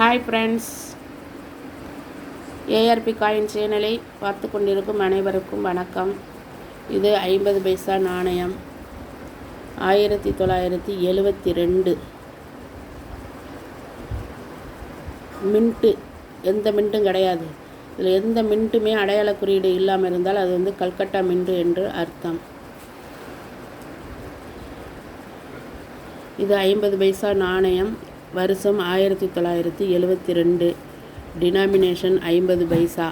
Hi friends, ARP coin சேனலை பார்த்து கொண்டிருக்கும் அனைவருக்கும் வணக்கம். இது 50 பைசா நாணயம் 1972 மின்ட்டு. எந்த மின்ட்டும் கிடையாது. இதில் எந்த மின்ட்டுமே அடையாள குறியீடு இல்லாமல் இருந்தால் அது வந்து கல்கட்டா மின்ட்டு என்று அர்த்தம். இது 50 பைசா நாணயம். வருஷம் 1972. Denomination 50 paisa.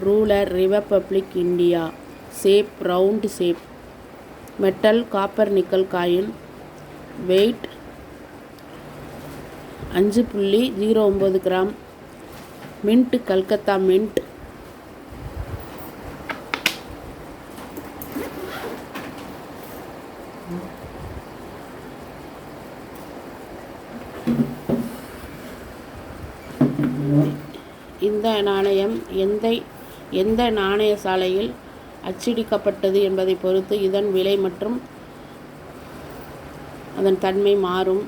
Ruler republic India. Shape round shape. Metal copper nickel coin. Weight 5.09 gram. Mint Calcutta mint. இந்த நாணயம் எந்த நாணய சாலையில் அச்சடிக்கப்பட்டது என்பதை பொறுத்து இதன் விலை மற்றும் அதன் தன்மை மாறும்.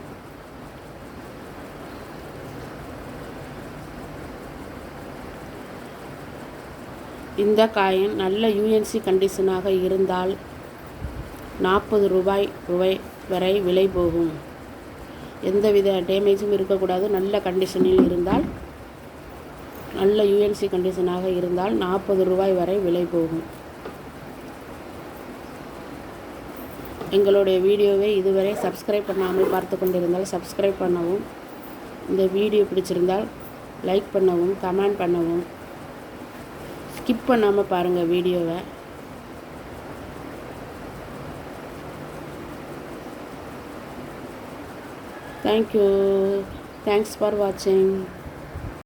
இந்த காயின் நல்ல யூஎன்சி கண்டிஷனாக இருந்தால் 40 ரூபாய் வரை விலை போகும். எந்தவித டேமேஜும் இருக்கக்கூடாது. நல்ல கண்டிஷனில் இருந்தால், நல்ல யூஎன்சி கண்டிஷனாக இருந்தால் 40 ரூபாய் வரை விலை போகும். எங்களுடைய வீடியோவை இதுவரை சப்ஸ்கிரைப் பண்ணாமல் பார்த்து கொண்டிருந்தால் சப்ஸ்கிரைப் பண்ணவும், இந்த வீடியோ பிடிச்சிருந்தால் லைக் பண்ணவும், கமெண்ட் பண்ணவும், ஸ்கிப் பண்ணாமல் பாருங்கள் வீடியோவை. தேங்க்யூ. தேங்க்ஸ் ஃபார் வாட்சிங்.